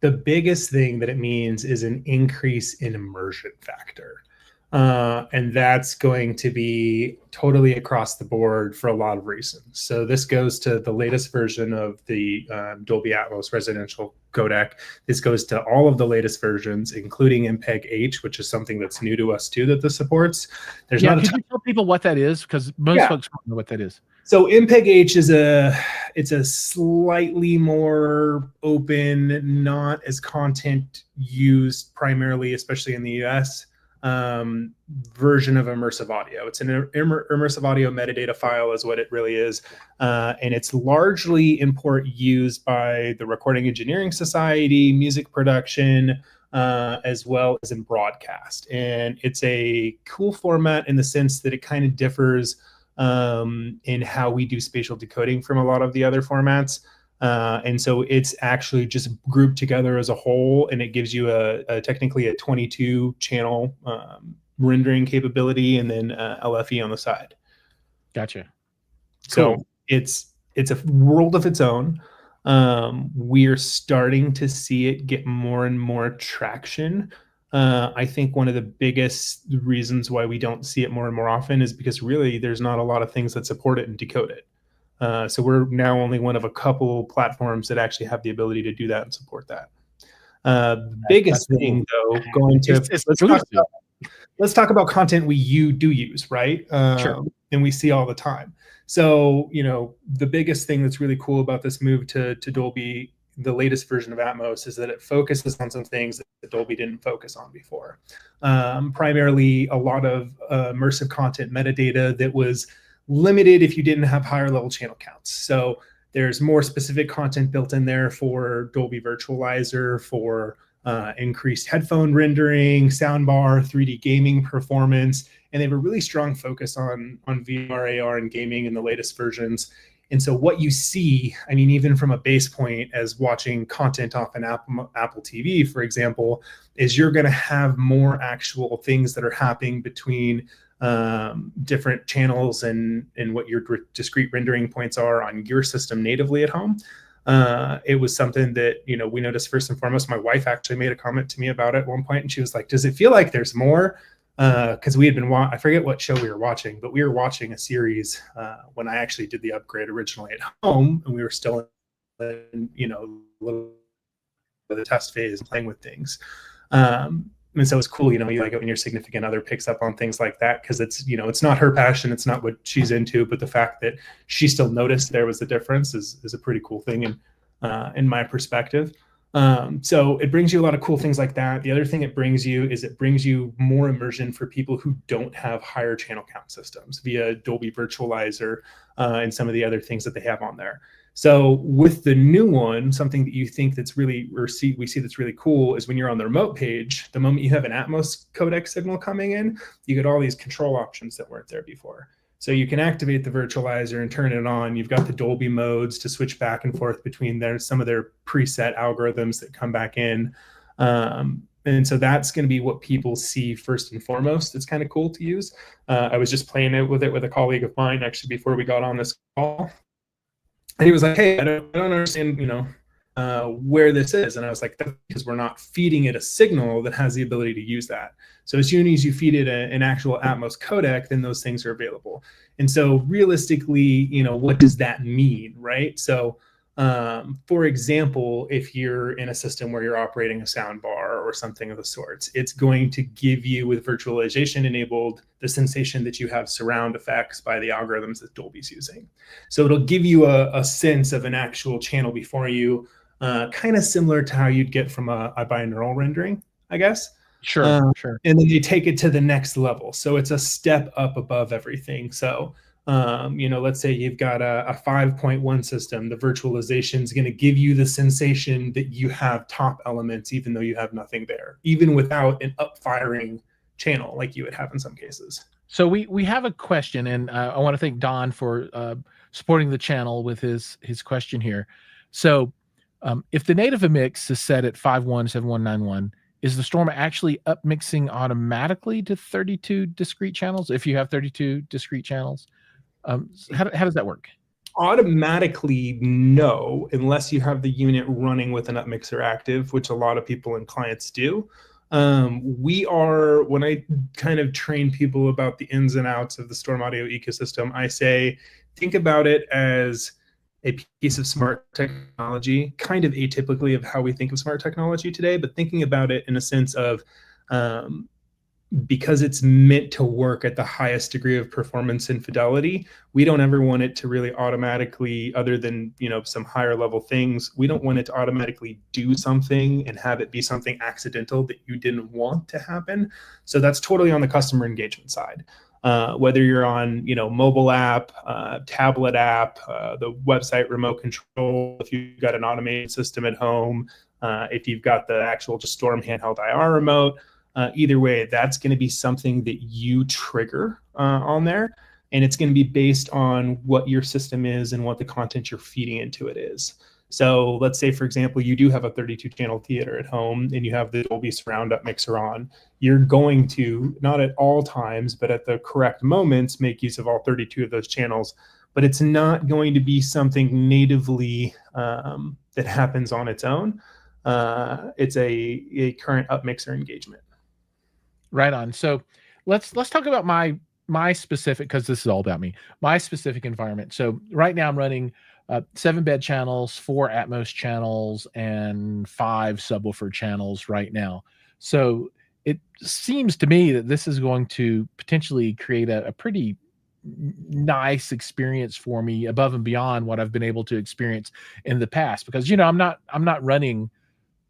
The biggest thing that it means is an increase in immersion factor. And that's going to be totally across the board for a lot of reasons. So this goes to the latest version of the Dolby Atmos residential codec. This goes to all of the latest versions, including MPEG-H, which is something that's new to us too that this supports. Could you tell people what that is? Because most folks don't know what that is. So MPEG-H is a slightly more open, not as content used primarily, especially in the US, version of immersive audio. It's an immersive audio metadata file is what it really is. And it's largely in port used by the Recording Engineering Society, music production, as well as in broadcast. And it's a cool format in the sense that it kind of differs in how we do spatial decoding from a lot of the other formats. And so it's actually just grouped together as a whole, and it gives you technically a 22 channel rendering capability, and then LFE on the side. Gotcha. So cool. It's a world of its own. We're starting to see it get more and more traction. I think one of the biggest reasons why we don't see it more and more often is because really there's not a lot of things that support it and decode it. So we're now only one of a couple platforms that actually have the ability to do that and support that. The biggest thing, though, let's talk about content we do use, right? Sure. And we see all the time. So, the biggest thing that's really cool about this move to Dolby, the latest version of Atmos, is that it focuses on some things that Dolby didn't focus on before. Primarily a lot of immersive content metadata that was limited if you didn't have higher level channel counts. So there's more specific content built in there for Dolby Virtualizer, for increased headphone rendering, soundbar, 3D gaming performance, and they have a really strong focus on VR, AR, and gaming in the latest versions. And so what you see, I mean, even from a base point as watching content off an Apple TV, for example, is you're going to have more actual things that are happening between different channels and what your discrete rendering points are on your system natively at home. It was something that, you know, we noticed first and foremost. My wife actually made a comment to me about it at one point, and she was like, does it feel like there's more? Because we had been, I forget what show we were watching, but we were watching a series when I actually did the upgrade originally at home, and we were still in, you know, the test phase, playing with things. And so it's cool, you know, you like it when your significant other picks up on things like that, because it's, you know, it's not her passion, it's not what she's into, but the fact that she still noticed there was a difference is a pretty cool thing in my perspective. So it brings you a lot of cool things like that. The other thing it brings you more immersion for people who don't have higher channel count systems via Dolby Virtualizer and some of the other things that they have on there. So with the new one, something that you think that's really, we see that's really cool is when you're on the remote page, the moment you have an Atmos codec signal coming in, you get all these control options that weren't there before. So you can activate the virtualizer and turn it on. You've got the Dolby modes to switch back and forth between some of their preset algorithms that come back in. And so that's going to be what people see first and foremost. It's kind of cool to use. I was just playing it with a colleague of mine actually before we got on this call. And he was like, hey, I don't understand, you know, where this is. And I was like, that's because we're not feeding it a signal that has the ability to use that. So as soon as you feed it an actual Atmos codec, then those things are available. And so realistically, you know, what does that mean, right? So for example, if you're in a system where you're operating a sound bar or something of the sorts, it's going to give you, with virtualization enabled, the sensation that you have surround effects by the algorithms that Dolby's using. So it'll give you a sense of an actual channel before you, kind of similar to how you'd get from a binaural rendering, I guess. Sure, sure. And then you take it to the next level. So it's a step up above everything. So, you know, let's say you've got a 5.1 system. The virtualization is going to give you the sensation that you have top elements, even though you have nothing there, even without an upfiring channel like you would have in some cases. So we have a question, and I want to thank Don for supporting the channel with his question here. So if the native mix is set at 5.1.7.1.9.1, is the Storm actually upmixing automatically to 32 discrete channels if you have 32 discrete channels? How does that work? Automatically, no, unless you have the unit running with an upmixer active, which a lot of people and clients do. When I kind of train people about the ins and outs of the Storm audio ecosystem, I say, think about it as a piece of smart technology, kind of atypically of how we think of smart technology today, but thinking about it in a sense of, because it's meant to work at the highest degree of performance and fidelity, we don't ever want it to really automatically, other than, you know, some higher level things, we don't want it to automatically do something and have it be something accidental that you didn't want to happen. So that's totally on the customer engagement side. Whether you're on, you know, mobile app, tablet app, the website remote control, if you've got an automated system at home, if you've got the actual just Storm handheld IR remote, either way, that's going to be something that you trigger on there. And it's going to be based on what your system is and what the content you're feeding into it is. So let's say, for example, you do have a 32 channel theater at home and you have the Dolby surround up mixer on. You're going to, not at all times, but at the correct moments, make use of all 32 of those channels. But it's not going to be something natively that happens on its own. It's a current up mixer engagement. Right on. So let's talk about my specific, because this is all about me, my specific environment. So right now I'm running 7 bed channels, 4 Atmos channels, and 5 subwoofer channels right now. So it seems to me that this is going to potentially create a pretty nice experience for me above and beyond what I've been able to experience in the past, because, you know, I'm not running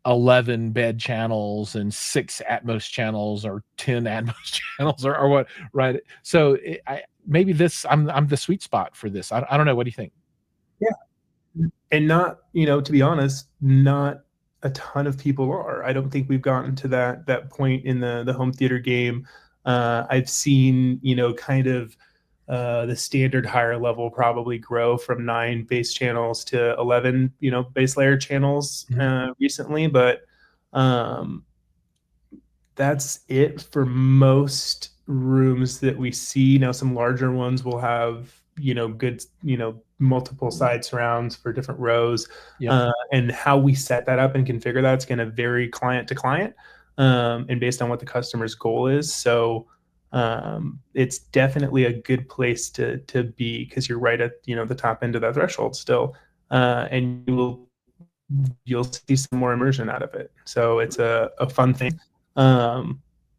11 bed channels and 6 Atmos channels or 10 Atmos channels or what, right? So maybe I'm the sweet spot for this. I don't know. What do you think? Yeah. And not, you know, to be honest, not a ton of people are. I don't think we've gotten to that point in the home theater game. I've seen, you know, kind of The standard higher level probably grow from 9 base channels to 11, base layer channels recently, but that's it for most rooms that we see. Now, some larger ones will have, good, multiple side surrounds for different rows. Yep. And how we set that up and configure that's going to vary client to client, and based on what the customer's goal is. So it's definitely a good place to be, because you're right at, the top end of that threshold still. And you'll see some more immersion out of it. So it's a fun thing. And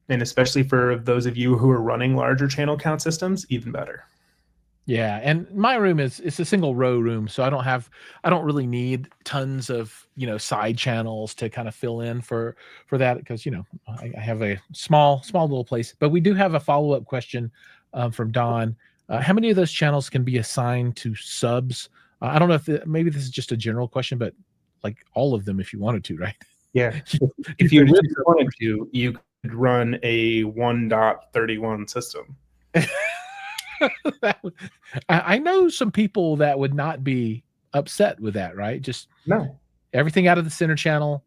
especially for those of you who are running larger channel count systems, even better. Yeah, and my room it's a single row room, so I don't really need tons of side channels to kind of fill in for that, because I have a small little place. But we do have a follow-up question from Don. How many of those channels can be assigned to subs? I don't know if maybe this is just a general question, but like all of them if you wanted to, right? Yeah. If you really wanted to, you could run a 1.31 system. I know some people that would not be upset with that, right? Just no, everything out of the center channel,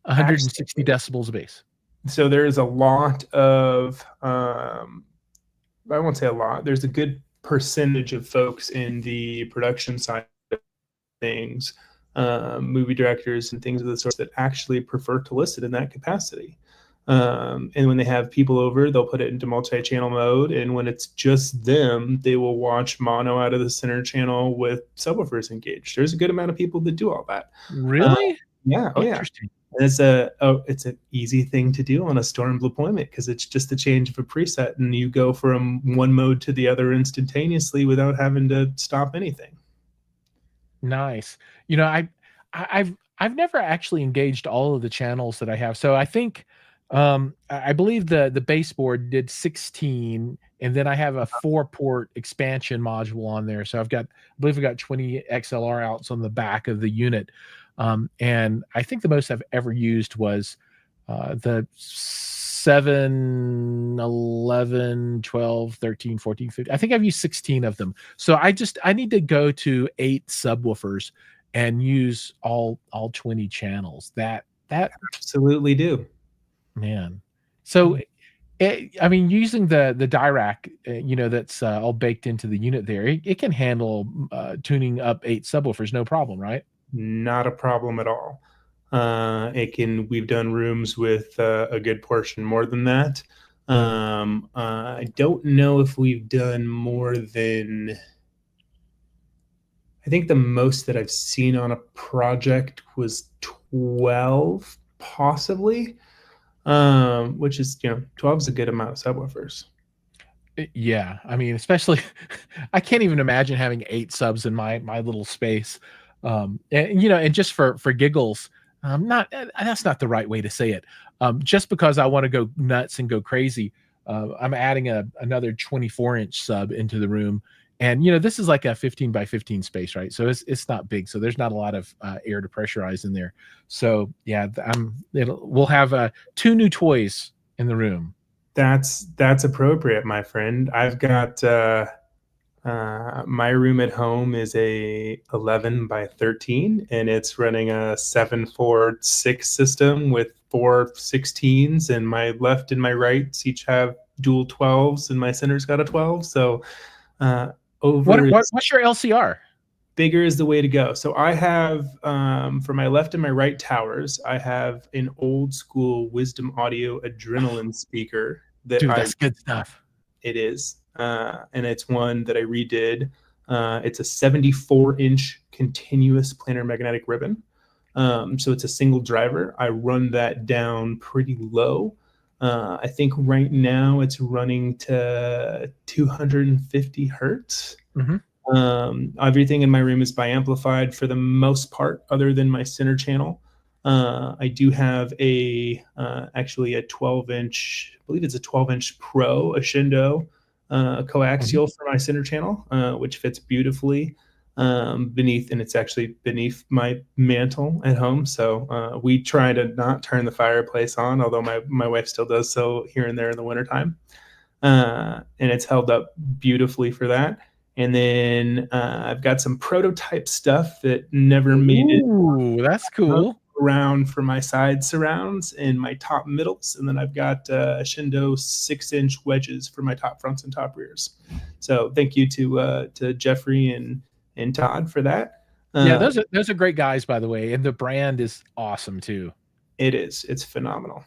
160 decibels a base. So there's a lot of, I won't say a lot, there's a good percentage of folks in the production side of things, movie directors and things of the sort, that actually prefer to listen in that capacity. And when they have people over, they'll put it into multi-channel mode. And when it's just them, they will watch mono out of the center channel with subwoofers engaged. There's a good amount of people that do all that. Really? Yeah. Oh, interesting. Yeah. And it's an easy thing to do on a Storm deployment, because it's just a change of a preset, and you go from one mode to the other instantaneously without having to stop anything. Nice. I've never actually engaged all of the channels that I have. So I think I believe the baseboard did 16, and then I have a 4-port expansion module on there. So I believe I've got 20 XLR outs on the back of the unit. And I think the most I've ever used was the 7, 11, 12, 13, 14, 15. I think I've used 16 of them. So I need to go to 8 subwoofers and use all 20 channels. That absolutely do. Man. So using the Dirac, that's all baked into the unit there, it can handle tuning up 8 subwoofers, no problem, right? Not a problem at all. We've done rooms with a good portion more than that. I don't know if we've done more than, I think the most that I've seen on a project was 12, possibly. Which is, 12 is a good amount of subwoofers. Yeah, especially I can't even imagine having 8 subs in my little space. And just for giggles, that's not the right way to say it. Just because I want to go nuts and go crazy, I'm adding another 24-inch sub into the room. And this is like a 15 by 15 space, right? So it's not big, so there's not a lot of air to pressurize in there. So yeah, we'll have 2 new toys in the room. That's appropriate, my friend. I've got my room at home is a 11 by 13, and it's running a 7-4-6 system with 4 16s, and my left and my rights each have dual 12s, and my center's got a 12. So what's your LCR? Bigger is the way to go. So I have, for my left and my right towers, I have an old school Wisdom Audio Adrenaline speaker. That's good stuff. It is. And it's one that I redid. It's a 74-inch continuous planar magnetic ribbon. So it's a single driver. I run that down pretty low. I think right now it's running to 250 hertz. Mm-hmm. Everything in my room is bi-amplified for the most part, other than my center channel. I do have actually a 12-inch, I believe it's a 12-inch Pro, a Shindo coaxial for my center channel, which fits beautifully beneath, and it's actually beneath my mantle at home. So we try to not turn the fireplace on, although my wife still does so here and there in the wintertime. and it's held up beautifully for that. And then I've got some prototype stuff that never made it Ooh, that's cool. around for my side surrounds and my top middles. And then I've got Shindo 6-inch wedges for my top fronts and top rears. So thank you to Jeffrey and Todd for that. Yeah, those are great guys, by the way, and the brand is awesome too. It's phenomenal.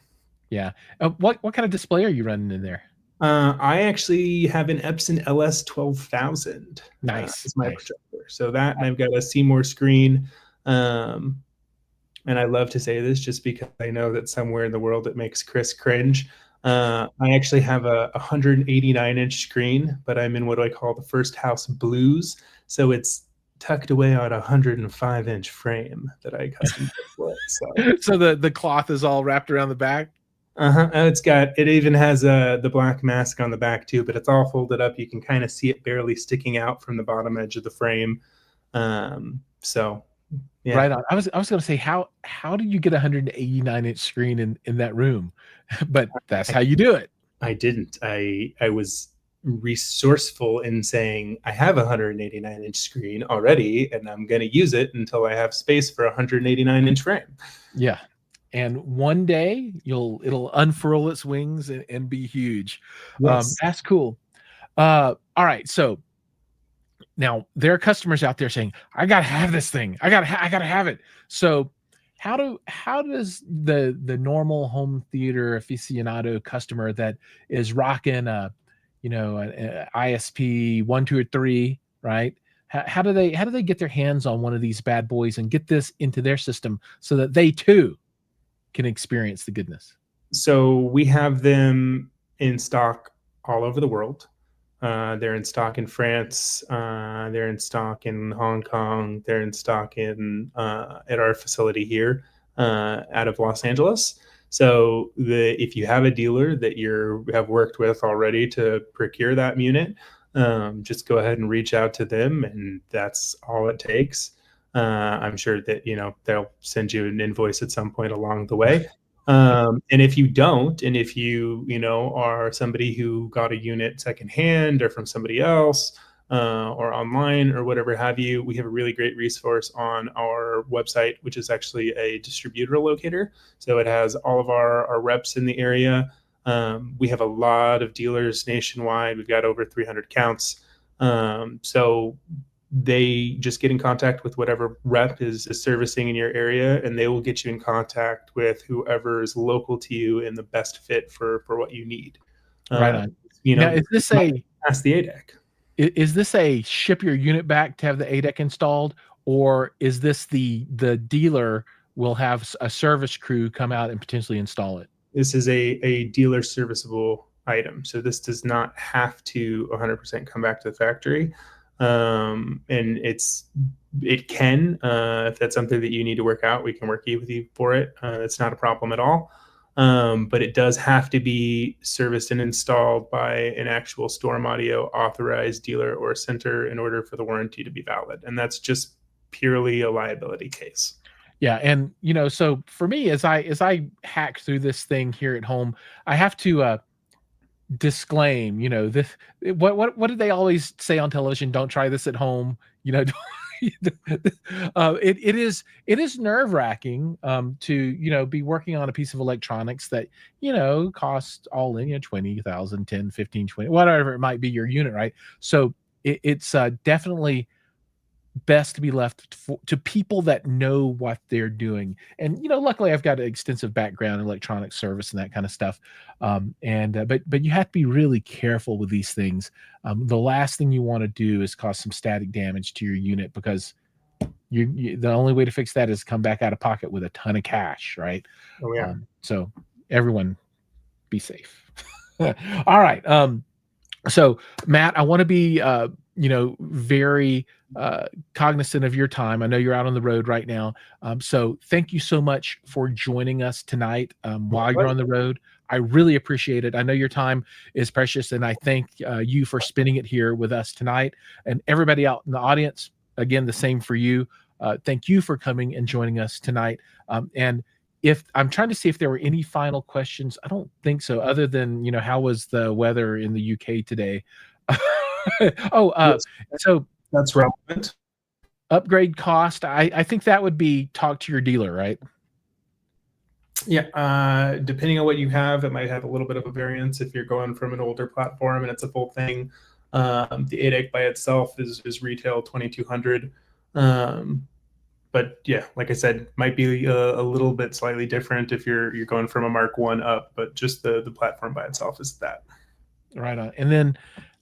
Yeah. What kind of display are you running in there? I actually have an Epson LS 12,000. Nice. As my Nice. projector. So that, and I've got a Seymour screen. And I love to say this just because I know that somewhere in the world it makes Chris cringe. I actually have a 189-inch screen, but I'm in what I call the first house blues. So it's tucked away on a 105-inch frame that I custom built. So the cloth is all wrapped around the back. It even has the black mask on the back too, but it's all folded up. You can kind of see it barely sticking out from the bottom edge of the frame. So yeah. Right on. I was going to say, how did you get a 189-inch screen in that room? But that's how you do it. I didn't. I was resourceful in saying I have a 189-inch screen already, and I'm going to use it until I have space for a 189-inch frame. Yeah. And one day it'll unfurl its wings and be huge. Yes. That's cool. All right. So now there are customers out there saying, I got to have this thing. I got to have it. So how does the normal home theater aficionado customer that is rocking an ISP 1, 2, or 3, right? How do they get their hands on one of these bad boys and get this into their system so that they too can experience the goodness? So we have them in stock all over the world. They're in stock in France. They're in stock in Hong Kong. They're in stock in at our facility here out of Los Angeles. So if you have a dealer that you have worked with already to procure that unit, just go ahead and reach out to them, and that's all it takes. I'm sure that they'll send you an invoice at some point along the way. And if you don't, and if you are somebody who got a unit secondhand or from somebody else or online or whatever have you, we have a really great resource on our website, which is actually a distributor locator. So it has all of our reps in the area. We have a lot of dealers nationwide. We've got over 300 counts. So they just get in contact with whatever rep is servicing in your area, and they will get you in contact with whoever is local to you and the best fit for what you need. Right on. Now, is this ask the ADEC? Is this a ship your unit back to have the ADEC installed, or is this the dealer will have a service crew come out and potentially install it? This is a dealer serviceable item, so this does not have to 100% come back to the factory. And it can, if that's something that you need to work out, we can work with you for it. It's not a problem at all. But it does have to be serviced and installed by an actual Storm Audio authorized dealer or center in order for the warranty to be valid. And that's just purely a liability case. Yeah. And, so for me, as I hack through this thing here at home, I have to, disclaim, this, what did they always say on television? Don't try this at home. It is nerve-wracking to be working on a piece of electronics that costs all in 20,000, 10, 15, 20, whatever it might be your unit, right? So it's definitely best to be left to people that know what they're doing. And luckily I've got an extensive background in electronic service and that kind of stuff. But you have to be really careful with these things. The last thing you want to do is cause some static damage to your unit, because the only way to fix that is come back out of pocket with a ton of cash, right? Oh yeah. So everyone be safe. All right. So Matt, I want to be very cognizant of your time. I know you're out on the road right now. So thank you so much for joining us tonight while you're on the road. I really appreciate it. I know your time is precious, and I thank you for spending it here with us tonight. And everybody out in the audience, again, the same for you. Thank you for coming and joining us tonight. And if I'm trying to see if there were any final questions. I don't think so, other than, how was the weather in the UK today? So that's relevant. Upgrade cost. I think that would be talk to your dealer, right? Yeah, depending on what you have, it might have a little bit of a variance if you're going from an older platform and it's a full thing. The 8 by itself is retail $2,200. But yeah, like I said, might be a little bit slightly different if you're going from a Mark 1 up, but just the platform by itself is that. Right on. And then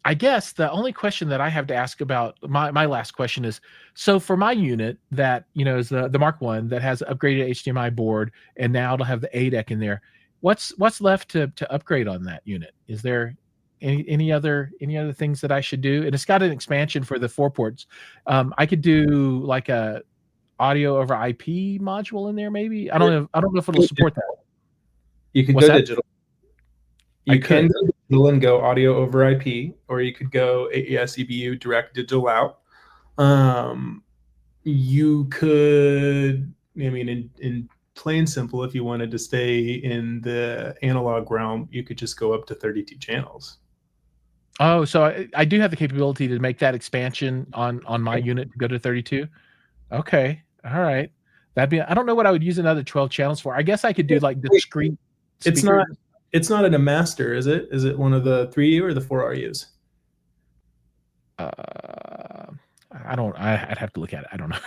I guess the only question that I have to ask about my last question is, so for my unit that, is the Mark 1 that has upgraded HDMI board, and now it'll have the ADEC in there, what's left to upgrade on that unit? Is there any other things that I should do? And it's got an expansion for the 4 ports. I could do like a audio over IP module in there, maybe. I don't know if it'll support that. You could go digital. You can go digital and go audio over IP, or you could go AES EBU direct digital out. You could, in plain simple, if you wanted to stay in the analog realm, you could just go up to 32 channels. Oh, so I do have the capability to make that expansion on my unit to go to 32. Okay, all right. I don't know what I would use another 12 channels for. I guess I could do like discrete. It's not in a master, is it? Is it one of the 3U or the 4RUs? I'd have to look at it. I don't know.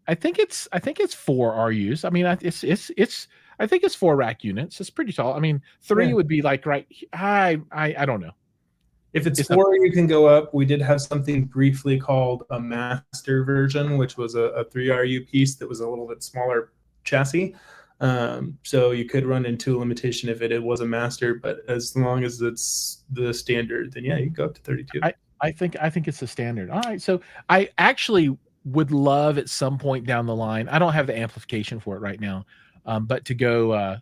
I think it's 4 RUs. I mean, I think it's 4 rack units. It's pretty tall. I mean, 3 would be like right. I don't know. If it's 4, you can go up. We did have something briefly called a master version, which was a 3 RU piece that was a little bit smaller chassis. So you could run into a limitation if it was a master, but as long as it's the standard, then yeah, you go up to 32. I think it's the standard. All right. So I actually would love at some point down the line, I don't have the amplification for it right now, but to go,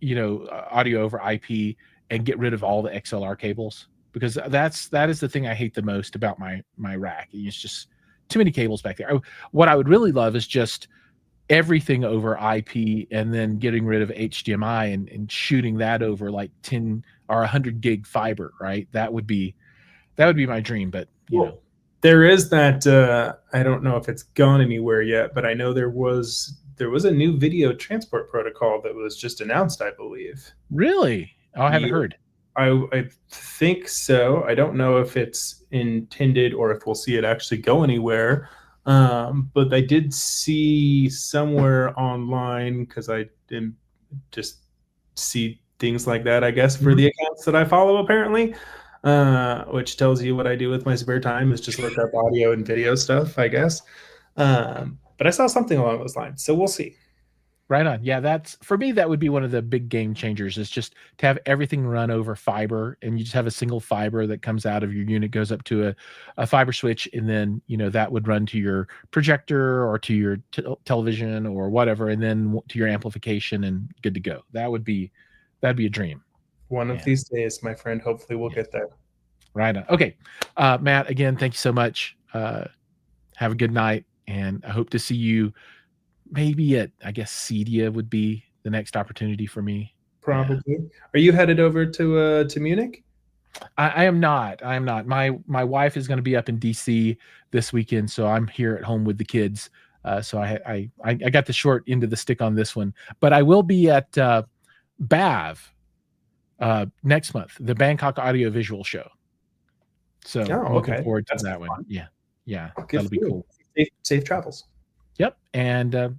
audio over IP and get rid of all the XLR cables, because that is the thing I hate the most about my rack. It's just too many cables back there. What I would really love is just everything over IP, and then getting rid of HDMI and shooting that over like 10 or 100 gig fiber, right? That would be my dream. But there is that. I don't know if it's gone anywhere yet, but I know there was a new video transport protocol that was just announced, I believe. Really? Oh, I haven't heard. I think so. I don't know if it's intended or if we'll see it actually go anywhere. But I did see somewhere online, because I didn't just see things like that, I guess, for the accounts that I follow, apparently, which tells you what I do with my spare time is just look up audio and video stuff, I guess. But I saw something along those lines, so we'll see. Right on. Yeah, for me, that would be one of the big game changers, is just to have everything run over fiber, and you just have a single fiber that comes out of your unit, goes up to a fiber switch, and then, that would run to your projector or to your television or whatever, and then to your amplification, and good to go. That'd be a dream. One of these days, my friend, hopefully we'll get there. Right on. Okay. Matt, again, thank you so much. Have a good night, and I hope to see you maybe at, I guess, CEDIA would be the next opportunity for me. Probably. Yeah. Are you headed over to Munich? I am not. My wife is going to be up in DC this weekend, so I'm here at home with the kids. So I got the short end of the stick on this one, but I will be at BAV next month, the Bangkok Audio Visual Show. So looking forward to that one. Yeah, that'll be cool. Safe travels. Yep, and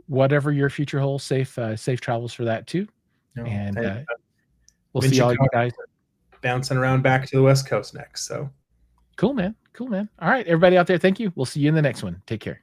whatever your future holds, safe travels for that too. And we'll see all you guys bouncing around back to the West Coast next. So cool, man. All right, everybody out there, thank you. We'll see you in the next one. Take care.